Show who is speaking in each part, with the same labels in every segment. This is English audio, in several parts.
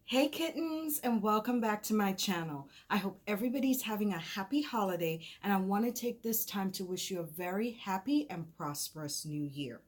Speaker 1: Hey kittens, and welcome back to my channel. I hope everybody's having a happy holiday, and I want to take this time to wish you a very happy and prosperous new year.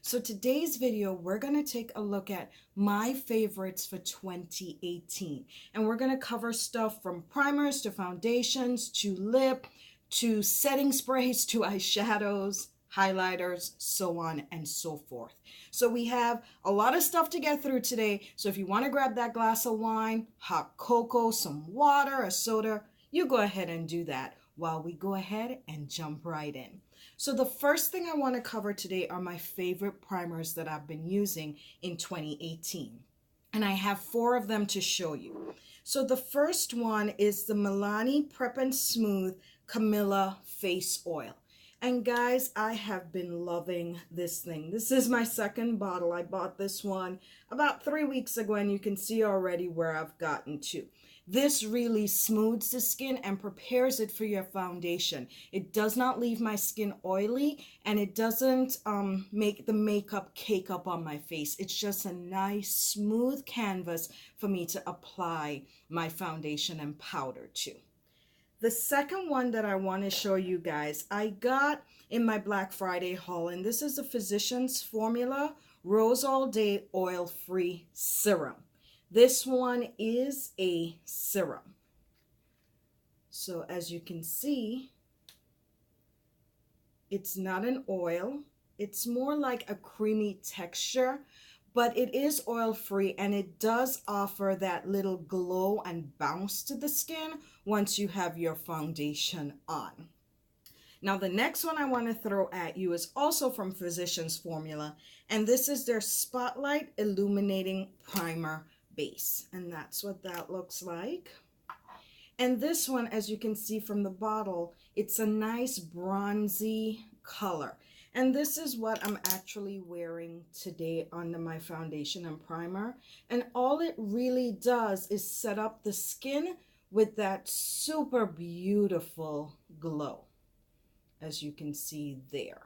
Speaker 1: So today's video, we're going to take a look at my favorites for 2018, and we're going to cover stuff from primers to foundations to lip to setting sprays to eyeshadows, highlighters, so on and so forth. So we have a lot of stuff to get through today. So if you want to grab that glass of wine, hot cocoa, some water, a soda, you go ahead and do that while we go ahead and jump right in. So the first thing I want to cover today are my favorite primers that I've been using in 2018. And I have 4 of them to show you. So the first one is the Milani Prep and Smooth Camellia Face Oil. And guys, I have been loving this thing. This is my second bottle. I bought this one about 3 weeks ago, and you can see already where I've gotten to. This really smooths the skin and prepares it for your foundation. It does not leave my skin oily, and it doesn't make the makeup cake up on my face. It's just a nice smooth canvas for me to apply my foundation and powder to. The second one that I want to show you guys, I got in my Black Friday haul, and this is the Physicians Formula Rose All Day Oil Free Serum. This one is a serum. So as you can see, it's not an oil. It's more like a creamy texture, but it is oil-free, and it does offer that little glow and bounce to the skin once you have your foundation on. Now, the next one I want to throw at you is also from Physicians Formula, and this is their Spotlight Illuminating Primer Base, and that's what that looks like. And this one, as you can see from the bottle, it's a nice bronzy color. And this is what I'm actually wearing today under my foundation and primer. And all it really does is set up the skin with that super beautiful glow, as you can see there.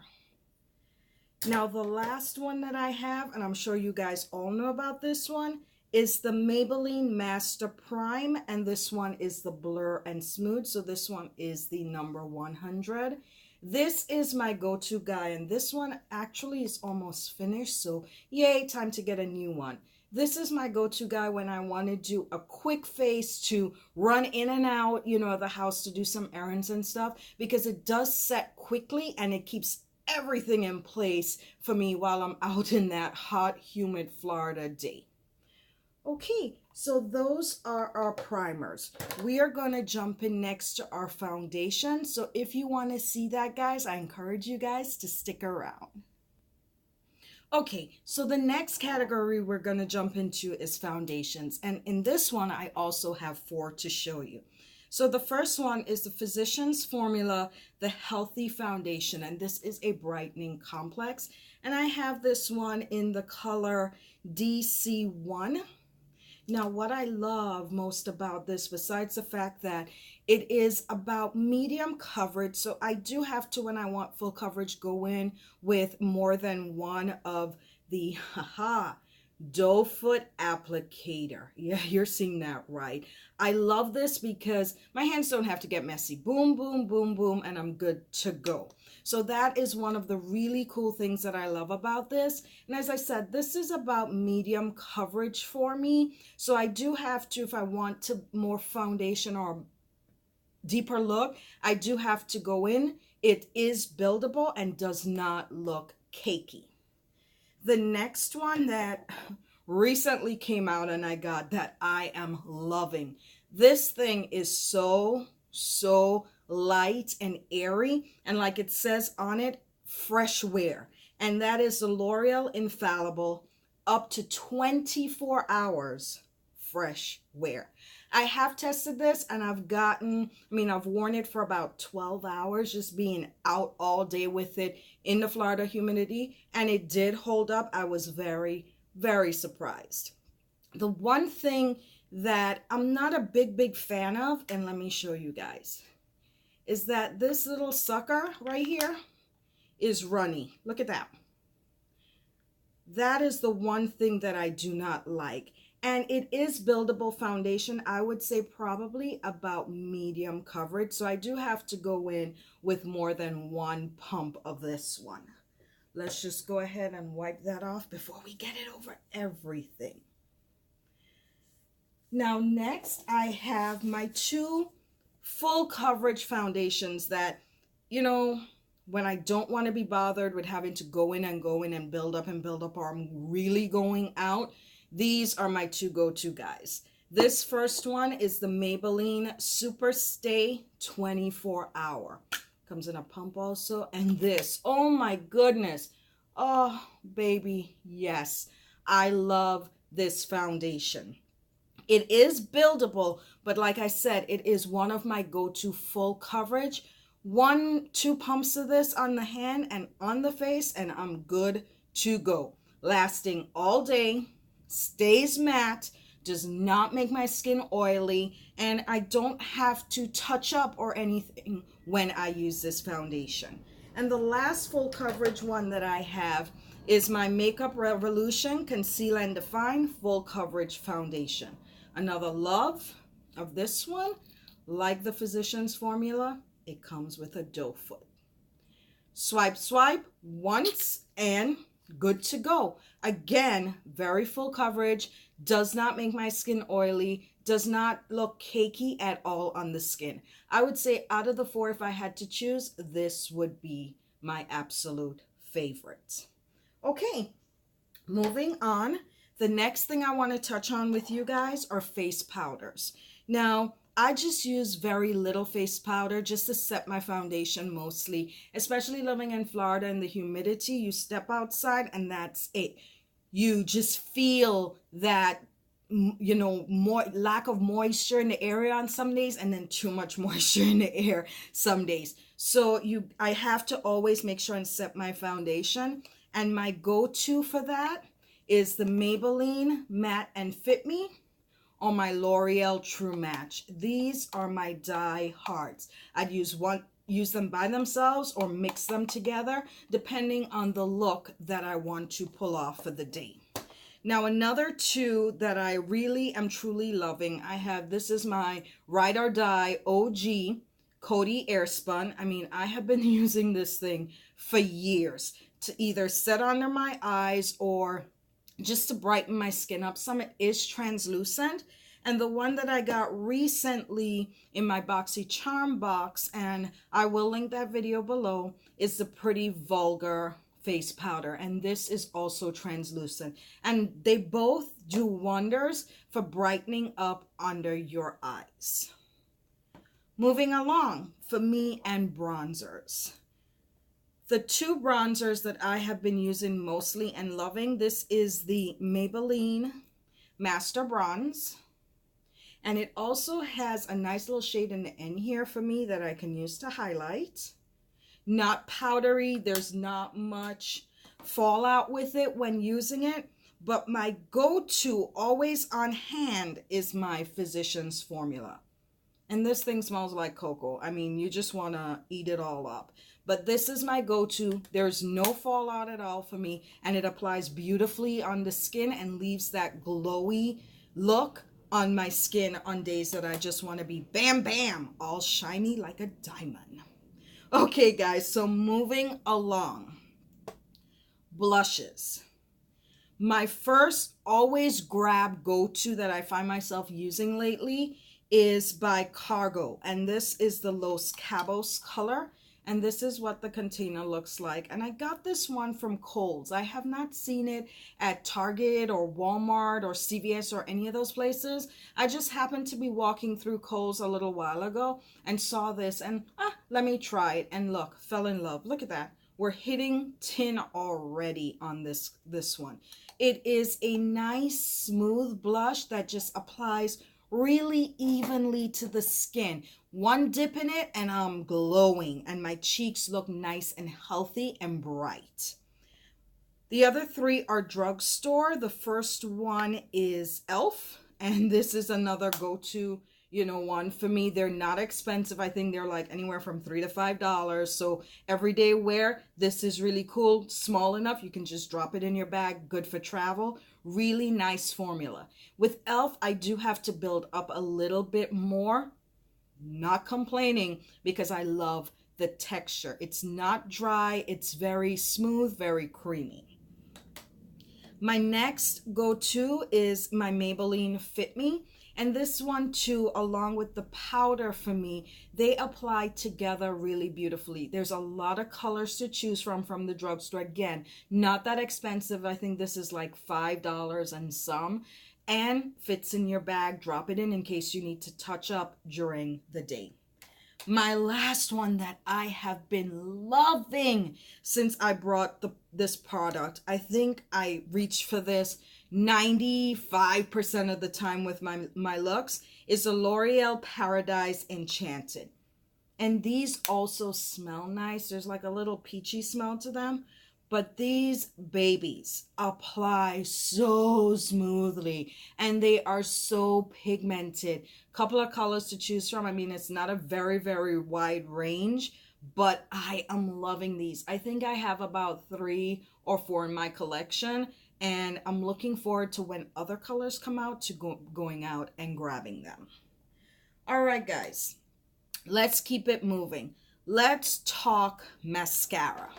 Speaker 1: Now, the last one that I have, and I'm sure you guys all know about this one, is the Maybelline Master Prime, and this one is the Blur and Smooth. So this one is the number 100. This is my go-to guy, and this one actually is almost finished, so yay, time to get a new one. This is my go-to guy when I want to do a quick face to run in and out, the house to do some errands and stuff, because it does set quickly and it keeps everything in place for me while I'm out in that hot, humid Florida day. Okay, so those are our primers. We are going to jump in next to our foundation. So if you want to see that, guys, I encourage you guys to stick around. Okay, so the next category we're going to jump into is foundations. And in this one, I also have 4 to show you. So the first one is the Physicians Formula, the Healthy Foundation. And this is a brightening complex. And I have this one in the color DC1. Now, what I love most about this, besides the fact that it is about medium coverage, so I do have to, when I want full coverage, go in with more than one of the doe foot applicator. Yeah, you're seeing that right. I love this because my hands don't have to get messy. Boom, boom, boom, boom, and I'm good to go. So that is one of the really cool things that I love about this. And as I said, this is about medium coverage for me. So I do have to, if I want to more foundation or deeper look, I do have to go in. It is buildable and does not look cakey. The next one that recently came out and I got that I am loving. This thing is so light and airy, and like it says on it, fresh wear. And that is the L'Oreal Infallible up to 24 hours fresh wear. I have tested this and I've worn it for about 12 hours, just being out all day with it in the Florida humidity, and it did hold up. I was very, very surprised. The one thing that I'm not a big fan of, and let me show you guys, is that this little sucker right here is runny. Look at that. That is the one thing that I do not like. And it is buildable foundation. I would say probably about medium coverage. So I do have to go in with more than one pump of this one. Let's just go ahead and wipe that off before we get it over everything. Now next I have my two full coverage foundations that, you know, when I don't want to be bothered with having to go in and build up, or I'm really going out, these are my two go-to guys. This first one is the Maybelline SuperStay 24 Hour. Comes in a pump also. And this, oh my goodness. Oh, baby, yes. I love this foundation. It is buildable, but like I said, it is one of my go-to full coverage. 1-2 pumps of this on the hand and on the face, and I'm good to go. Lasting all day, stays matte, does not make my skin oily, and I don't have to touch up or anything when I use this foundation. And the last full coverage one that I have is my Makeup Revolution Conceal and Define Full Coverage Foundation. Another love of this one, like the Physicians Formula, it comes with a doe foot. Swipe, swipe once and good to go. Again, very full coverage, does not make my skin oily, does not look cakey at all on the skin. I would say out of the four, if I had to choose, this would be my absolute favorite. Okay, moving on. The next thing I want to touch on with you guys are face powders. Now, I just use very little face powder just to set my foundation mostly, especially living in Florida and the humidity. You step outside and that's it. You just feel that, you know, more lack of moisture in the area on some days, and then too much moisture in the air some days. So I have to always make sure and set my foundation. And my go-to for that is the Maybelline Matte and Fit Me or my L'Oreal True Match. These are my diehards. I'd use them by themselves or mix them together depending on the look that I want to pull off for the day. Now another two that I really am truly loving, this is my Ride or Die OG Coty AirSpun. I mean, I have been using this thing for years to either set under my eyes or just to brighten my skin up some. It is translucent, and the one that I got recently in my BoxyCharm box, and I will link that video below, is the Pretty Vulgar face powder, and this is also translucent, and they both do wonders for brightening up under your eyes. Moving along, for me and bronzers. The two bronzers that I have been using mostly and loving, this is the Maybelline Master Bronze. And it also has a nice little shade in the end here for me that I can use to highlight. Not powdery, there's not much fallout with it when using it. But my go-to, always on hand, is my Physicians Formula. And this thing smells like cocoa. I mean, you just want to eat it all up. But this is my go-to. There's no fallout at all for me. And it applies beautifully on the skin and leaves that glowy look on my skin on days that I just want to be bam, bam, all shiny like a diamond. Okay, guys, so moving along. Blushes. My first always grab go-to that I find myself using lately is by Cabo, and this is the Los Cabos color, and this is what the container looks like. And I got this one from Kohl's. I have not seen it at Target or Walmart or CVS or any of those places. I just happened to be walking through Kohl's a little while ago and saw this, and let me try it, and look, fell in love. Look at that. We're hitting 10 already on this one. It is a nice smooth blush that just applies really evenly to the skin. One dip in it and I'm glowing, and my cheeks look nice and healthy and bright. The other three are drugstore. The first one is E.L.F, and this is another go-to you know, one for me. They're not expensive. I think they're like anywhere from $3 to $5. So everyday wear, this is really cool. Small enough, you can just drop it in your bag. Good for travel. Really nice formula. With E.L.F, I do have to build up a little bit more. Not complaining, because I love the texture. It's not dry. It's very smooth, very creamy. My next go-to is my Maybelline Fit Me. And this one too, along with the powder for me, they apply together really beautifully. There's a lot of colors to choose from the drugstore. Again, not that expensive. I think this is like $5 and some. And fits in your bag. Drop it in case you need to touch up during the day. My last one that I have been loving since I brought this product, I think I reach for this 95% of the time with my looks, is the Loreal Paradise Enchanted. And these also smell nice. There's like a little peachy smell to them. But these babies apply so smoothly, and they are so pigmented. Couple of colors to choose from. I mean, it's not a very, very wide range, but I am loving these. I think I have about 3 or 4 in my collection, and I'm looking forward to when other colors come out to going out and grabbing them. All right, guys, let's keep it moving. Let's talk mascara.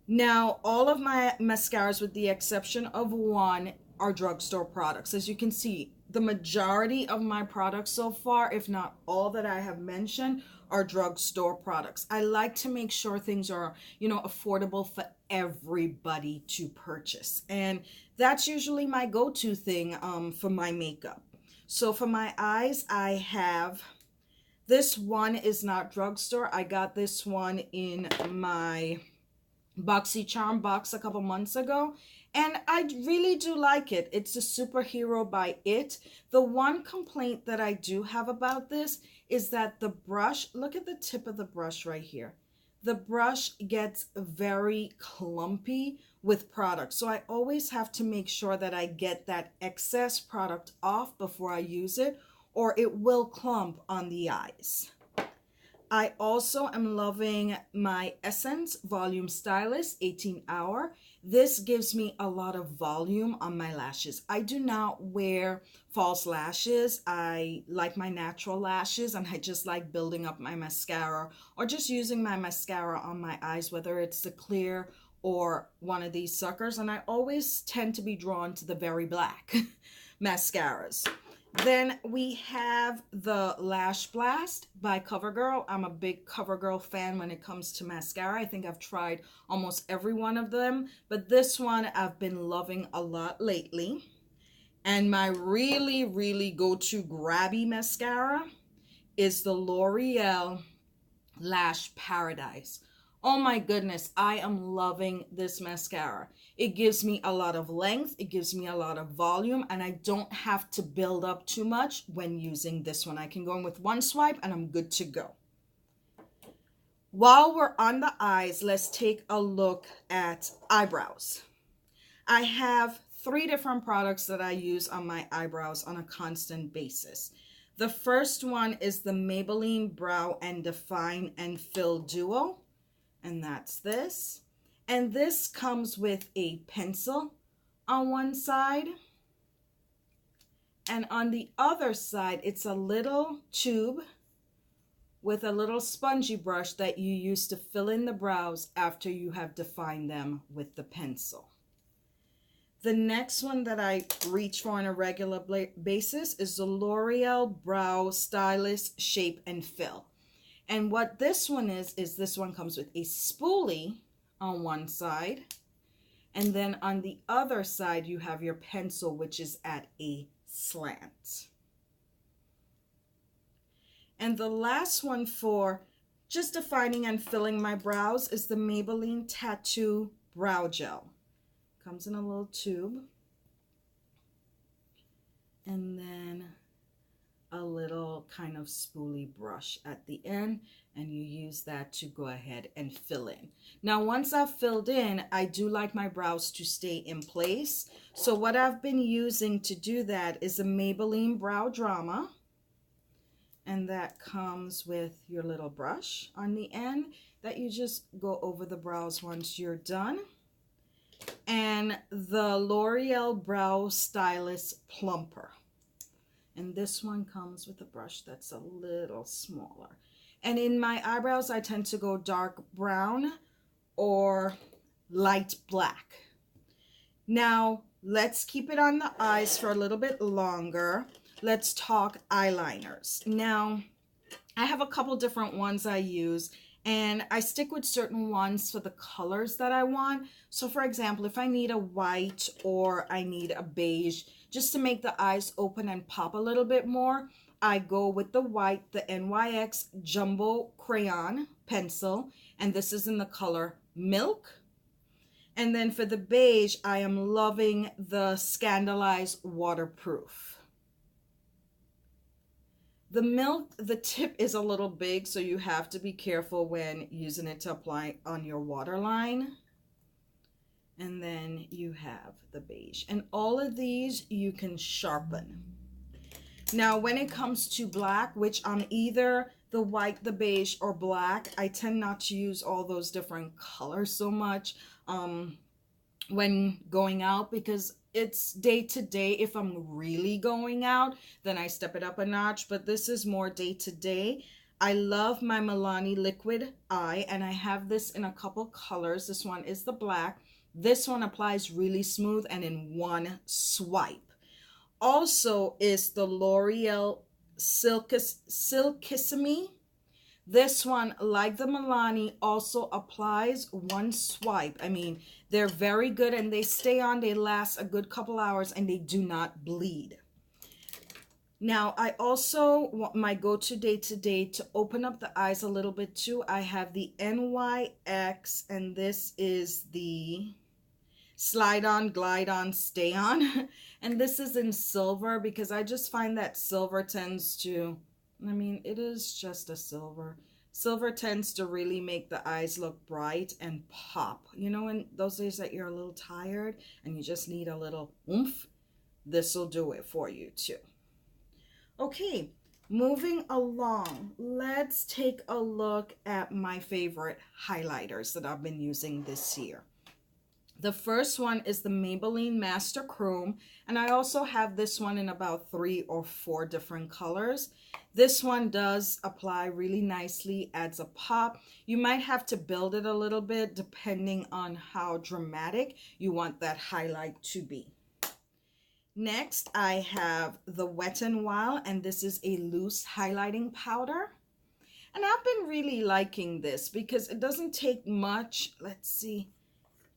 Speaker 1: Now, all of my mascaras, with the exception of one, are drugstore products. As you can see, the majority of my products so far, if not all that I have mentioned, are drugstore products. I like to make sure things are, you know, affordable for everybody to purchase. And that's usually my go-to thing for my makeup. So for my eyes, I have, this one is not drugstore. I got this one in my BoxyCharm box a couple months ago, and I really do like it. It's a Superhero by It. The one complaint that I do have about this is that the brush, look at the tip of the brush right here. The brush gets very clumpy with product, so I always have to make sure that I get that excess product off before I use it, or it will clump on the eyes. I also am loving my Essence Volume Stylist 18 Hour. This gives me a lot of volume on my lashes. I do not wear false lashes. I like my natural lashes, and I just like building up my mascara or just using my mascara on my eyes, whether it's the clear or one of these suckers. And I always tend to be drawn to the very black mascaras. Then we have the Lash Blast by CoverGirl. I'm a big CoverGirl fan when it comes to mascara. I think I've tried almost every one of them, but this one I've been loving a lot lately. And my really, really go-to grabby mascara is the L'Oreal Lash Paradise. Oh my goodness, I am loving this mascara. It gives me a lot of length, it gives me a lot of volume, and I don't have to build up too much when using this one. I can go in with one swipe and I'm good to go. While we're on the eyes, let's take a look at eyebrows. I have 3 different products that I use on my eyebrows on a constant basis. The first one is the Maybelline Brow and Define and Fill Duo. And that's this. And this comes with a pencil on one side. And on the other side, it's a little tube with a little spongy brush that you use to fill in the brows after you have defined them with the pencil. The next one that I reach for on a regular basis is the L'Oreal Brow Stylist Shape and Fill. And what this one is this one comes with a spoolie on one side. And then on the other side, you have your pencil, which is at a slant. And the last one for just defining and filling my brows is the Maybelline Tattoo Brow Gel. Comes in a little tube. And then a little kind of spoolie brush at the end, and you use that to go ahead and fill in. Now, once I've filled in, I do like my brows to stay in place. So what I've been using to do that is a Maybelline Brow Drama. And that comes with your little brush on the end that you just go over the brows once you're done. And the L'Oreal Brow Stylist Plumper. And this one comes with a brush that's a little smaller. And in my eyebrows, I tend to go dark brown or light black. Now, let's keep it on the eyes for a little bit longer. Let's talk eyeliners. Now, I have a couple different ones I use, and I stick with certain ones for the colors that I want. So for example, if I need a white or I need a beige, just to make the eyes open and pop a little bit more, I go with the white, the NYX Jumbo Crayon Pencil, and this is in the color Milk. And then for the beige, I am loving the Scandalized Waterproof. The Milk, the tip is a little big, so you have to be careful when using it to apply on your waterline. And then you have the beige. And all of these you can sharpen. Now, when it comes to black, which I'm either the white, the beige, or black, I tend not to use all those different colors so much when going out, because it's day to day. If I'm really going out, then I step it up a notch, but this is more day to day. I love my Milani Liquid Eye, and I have this in a couple colors. This one is the black. This one applies really smooth and in one swipe. Also is the L'Oreal Silkissed Me. This one, like the Milani, also applies one swipe. I mean, they're very good and they stay on. They last a good couple hours and they do not bleed. Now, I also want my go-to day-to-day to open up the eyes a little bit too. I have the NYX, and this is the Slide On, Glide On, Stay On. And this is in silver because I just find that silver tends to, I mean, it is just a silver. Silver tends to really make the eyes look bright and pop. You know, in those days that you're a little tired and you just need a little oomph, this will do it for you too. Okay, moving along, let's take a look at my favorite highlighters that I've been using this year. The first one is the Maybelline Master Chrome, and I also have this one in about 3 or 4 different colors. This one does apply really nicely, adds a pop. You might have to build it a little bit depending on how dramatic you want that highlight to be. Next, I have the Wet n Wild, and this is a loose highlighting powder. And I've been really liking this because it doesn't take much. Let's see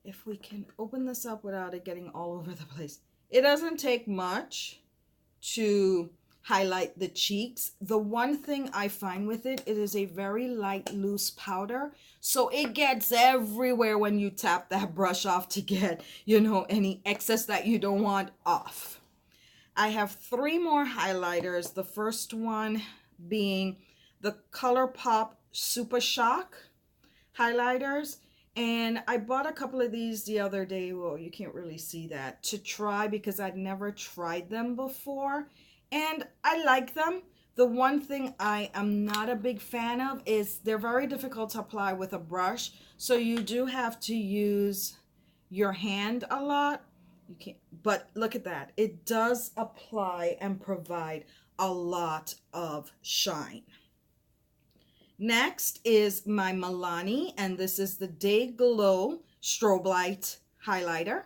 Speaker 1: if we can open this up without it getting all over the place. It doesn't take much to highlight the cheeks. The one thing I find with it, it is a very light, loose powder. So it gets everywhere when you tap that brush off to get, you know, any excess that you don't want off. I have 3 more highlighters. The first one being the ColourPop Super Shock highlighters. And I bought a couple of these the other day. Well, you can't really see that, to try because I'd never tried them before. And I like them. The one thing I am not a big fan of is they're very difficult to apply with a brush. So you do have to use your hand a lot. You can't, but look at that. It does apply and provide a lot of shine. Next is my Milani, and this is the Day Glow Strobe Light Highlighter.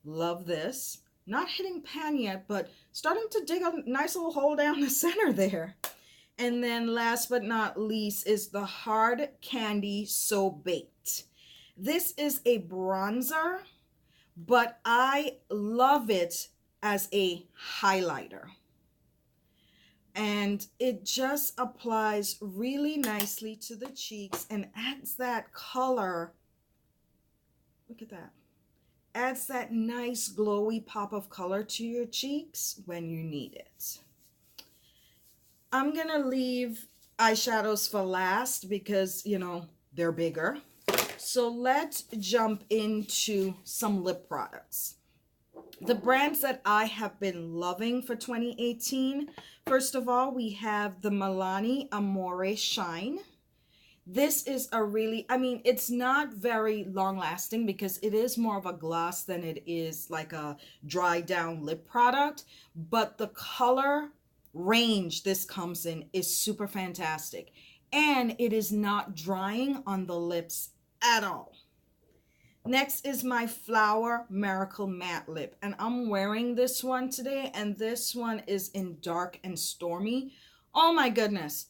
Speaker 1: Love this. Not hitting pan yet, but starting to dig a nice little hole down the center there. And then last but not least is the Hard Candy So Baked. This is a bronzer, but I love it as a highlighter. And it just applies really nicely to the cheeks and adds that color. Look at that. Adds that nice glowy pop of color to your cheeks when you need it. I'm going to leave eyeshadows for last because, you know, they're bigger. So let's jump into some lip products. The brands that I have been loving for 2018, first of all, we have the Milani Amore Shine. This is a really, I mean, it's not very long lasting because it is more of a gloss than it is like a dry down lip product. But the color range this comes in is super fantastic. And it is not drying on the lips at all. Next is my Flower Miracle Matte Lip. And I'm wearing this one today. And this one is in Dark and Stormy. Oh my goodness.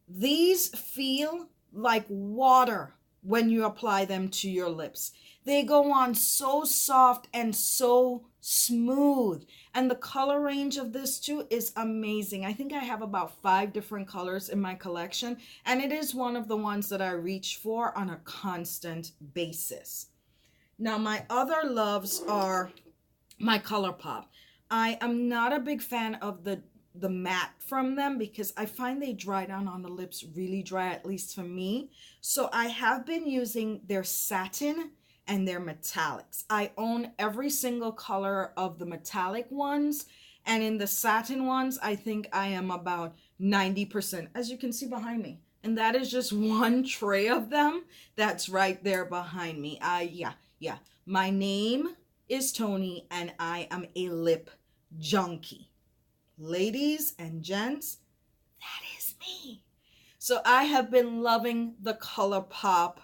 Speaker 1: These feel like water when you apply them to your lips. They go on so soft and so smooth. And the color range of this too is amazing. I think I have about 5 different colors in my collection. And it is one of the ones that I reach for on a constant basis. Now, my other loves are my ColourPop. I am not a big fan of the matte from them because I find they dry down on the lips really dry, at least for me. So I have been using their satin and their metallics. I own every single color of the metallic ones. And in the satin ones, I think I am about 90%, as you can see behind me. And that is just one tray of them that's right there behind me. Yeah. My name is Tony and I am a lip junkie. Ladies and gents, that is me. So I have been loving the ColourPop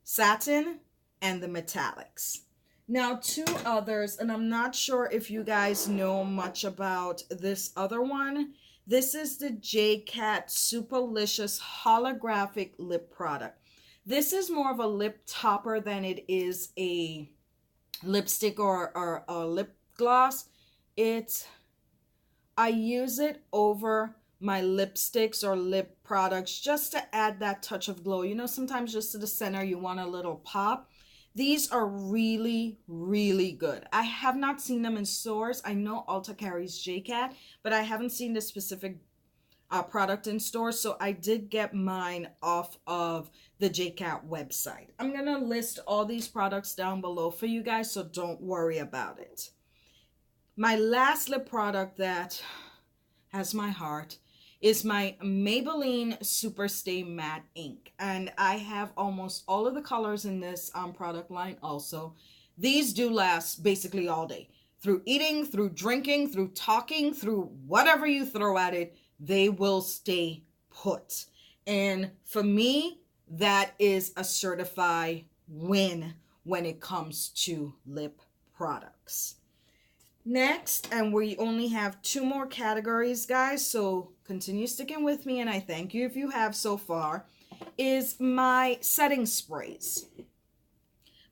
Speaker 1: satin and the metallics. Now 2 others, and I'm not sure if you guys know much about this other one. This is the J-Cat Superlicious Holographic Lip Product. This is more of a lip topper than it is a lipstick or a lip gloss. I use it over my lipsticks or lip products just to add that touch of glow. You know, sometimes just to the center you want a little pop. These are really, really good. I have not seen them in stores. I know Ulta carries J-Cat, but I haven't seen the specific product in stores. So I did get mine off of the J-Cat website. I'm going to list all these products down below for you guys, so don't worry about it. My last lip product that has my heart is my Maybelline SuperStay Matte Ink. And I have almost all of the colors in this product line also. These do last basically all day. Through eating, through drinking, through talking, through whatever you throw at it, they will stay put. And for me, that is a certified win when it comes to lip products. Next, and we only have 2 more categories, guys, so continue sticking with me, and I thank you if you have so far, is my setting sprays.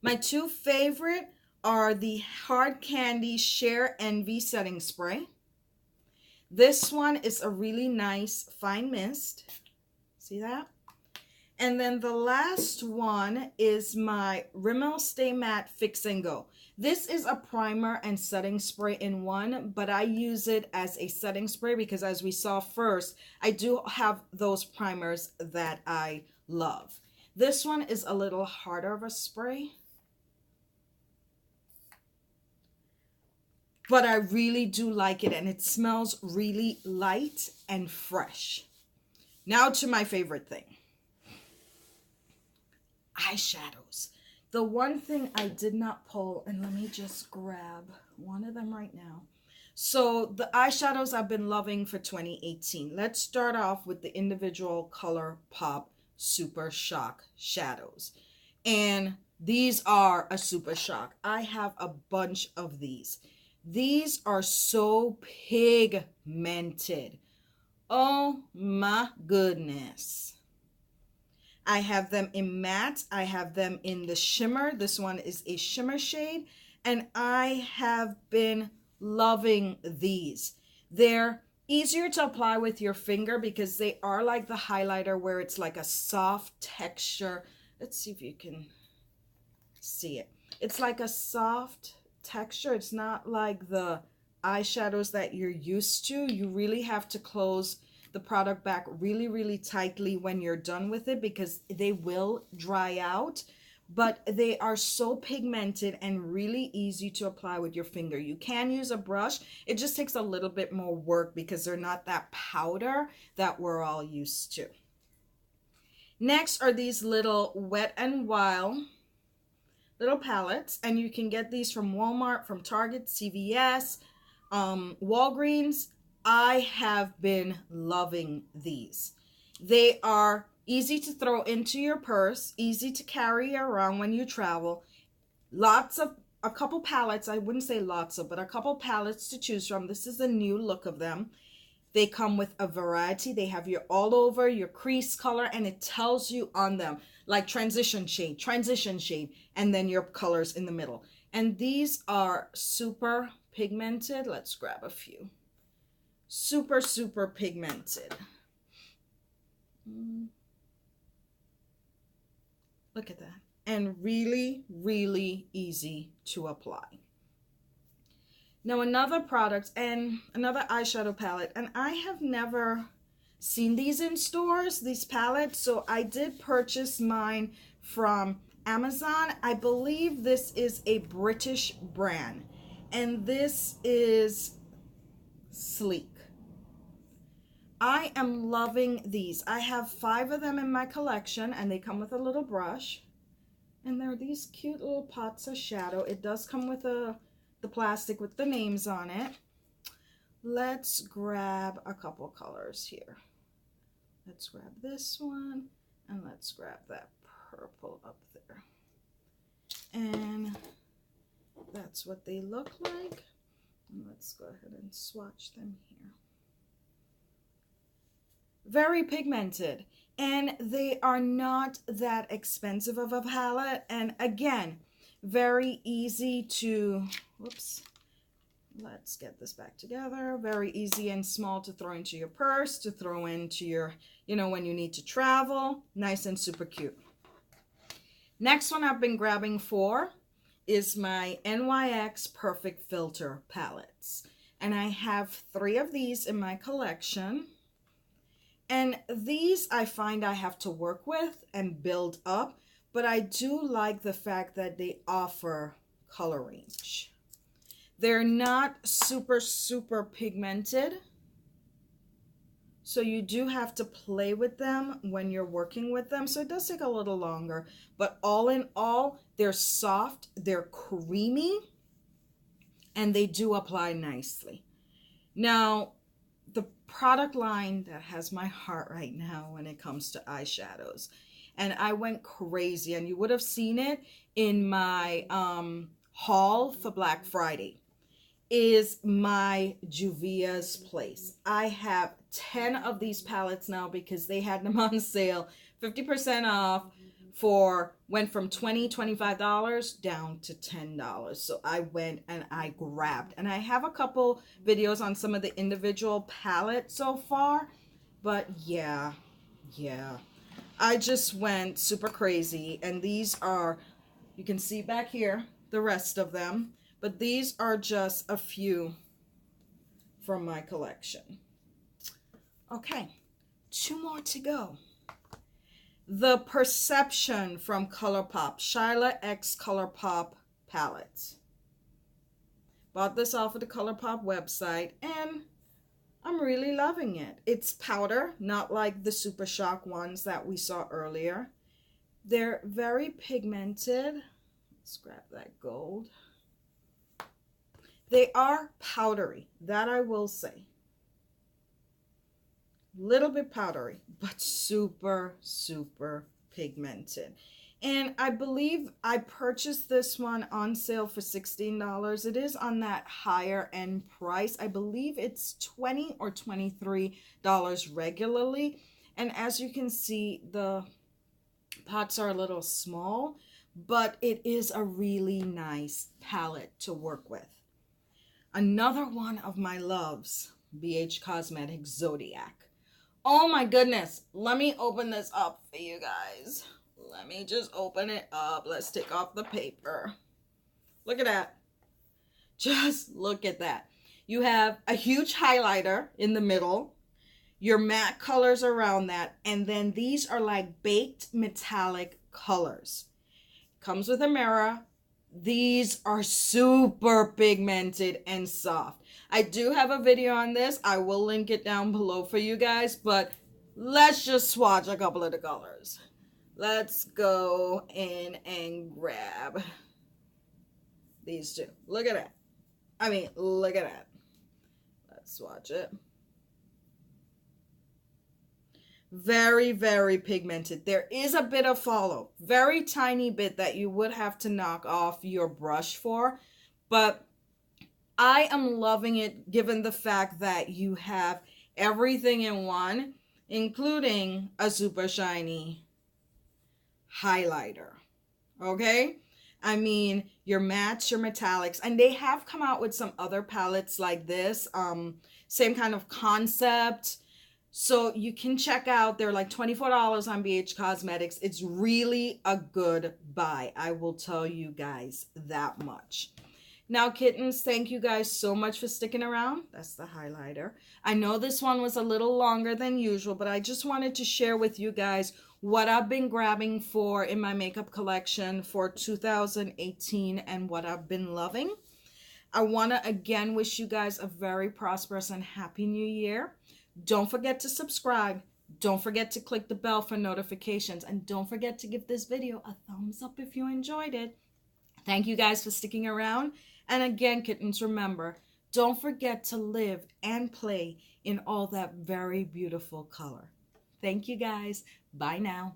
Speaker 1: My 2 favorite are the Hard Candy Share Envy Setting Spray. This one is a really nice fine mist. See that? And then the last one is my Rimmel Stay Matte Fix and Go. This is a primer and setting spray in one, but I use it as a setting spray because, as we saw first, I do have those primers that I love. This one is a little harder of a spray, but I really do like it, and it smells really light and fresh. Now to my favorite thing. Eyeshadows. The one thing I did not pull, and let me just grab one of them right now. So the eyeshadows I've been loving for 2018. Let's start off with the individual ColourPop Super Shock shadows. And these are a super shock. I have a bunch of these. These are so pigmented. Oh my goodness. I have them in matte. I have them in the shimmer. This one is a shimmer shade. And I have been loving these. They're easier to apply with your finger because they are like the highlighter where it's like a soft texture. Let's see if you can see it. It's like a soft texture. It's not like the eyeshadows that you're used to. You really have to close the product back really, really tightly when you're done with it because they will dry out. but they are so pigmented and really easy to apply with your finger. You can use a brush. It just takes a little bit more work because they're not that powder that we're all used to. Next are these little Wet n Wild little palettes, and you can get these from Walmart, from Target, CVS, Walgreens. I have been loving these. They are easy to throw into your purse, easy to carry around when you travel. A couple palettes, I wouldn't say lots of, but a couple palettes to choose from. This is the new look of them. They come with a variety. They have your all over, your crease color, and it tells you on them, like transition shade, and then your colors in the middle. And these are super pigmented. Let's grab a few. Super, super pigmented. Look at that. And really, really easy to apply. Now another product and another eyeshadow palette, and I have never seen these in stores, these palettes, so I did purchase mine from Amazon. I believe this is a British brand, and this is Sleek. I am loving these. I have 5 of them in my collection, and they come with a little brush, and they're these cute little pots of shadow. It does come with the plastic with the names on it. Let's grab a couple colors here. Let's grab this one, and let's grab that purple up there. And that's what they look like. And let's go ahead and swatch them here. Very pigmented, and they are not that expensive of a palette, and again, very easy to, whoops, let's get this back together. Very easy and small to throw into your purse, to throw into your, when you need to travel. Nice and super cute. Next one I've been grabbing for is my NYX Perfect Filter palettes. And I have 3 of these in my collection. And these I find I have to work with and build up. But I do like the fact that they offer color range. They're not super, super pigmented. So you do have to play with them when you're working with them. So it does take a little longer. But all in all, they're soft, they're creamy, and they do apply nicely. Now, the product line that has my heart right now when it comes to eyeshadows, and I went crazy, and you would have seen it in my haul for Black Friday, is my Juvia's Place. I have 10 of these palettes now because they had them on sale, 50% off, went from $20, $25 down to $10. So I went and I grabbed, and I have a couple videos on some of the individual palettes so far, but yeah. I just went super crazy, and these are, you can see back here, the rest of them, but these are just a few from my collection. Okay, 2 more to go. The Perception from ColourPop, Shyla X ColourPop palette. Bought this off of the ColourPop website, and I'm really loving it. It's powder, not like the Super Shock ones that we saw earlier. They're very pigmented. Let's grab that gold. They are powdery, that I will say. Little bit powdery, but super, super pigmented. And I believe I purchased this one on sale for $16. It is on that higher end price. I believe it's $20 or $23 regularly. And as you can see, the pots are a little small, but it is a really nice palette to work with. Another one of my loves, BH Cosmetics Zodiac. Oh my goodness, let me open this up for you guys. Let me just open it up. Let's take off the paper. Look at that. Just look at that. You have a huge highlighter in the middle, your matte colors around that, and then these are like baked metallic colors. Comes with a mirror. These are super pigmented and soft. I do have a video on this. I will link it down below for you guys, but let's just swatch a couple of the colors. Let's go in and grab these two. Look at that. I mean, look at that. Let's swatch it. Very, very pigmented. There is a bit of follow, very tiny bit that you would have to knock off your brush for, but I am loving it given the fact that you have everything in one, including a super shiny highlighter. Okay? I mean, your mattes, your metallics, and they have come out with some other palettes like this, same kind of concept. So you can check out, they're like $24 on BH Cosmetics. It's really a good buy. I will tell you guys that much. Now, kittens, thank you guys so much for sticking around. That's the highlighter. I know this one was a little longer than usual, but I just wanted to share with you guys what I've been grabbing for in my makeup collection for 2018 and what I've been loving. I want to again wish you guys a very prosperous and happy new year. Don't forget to subscribe. Don't forget to click the bell for notifications. And don't forget to give this video a thumbs up if you enjoyed it. Thank you guys for sticking around. And again, kittens, remember, don't forget to live and play in all that very beautiful color. Thank you guys. Bye now.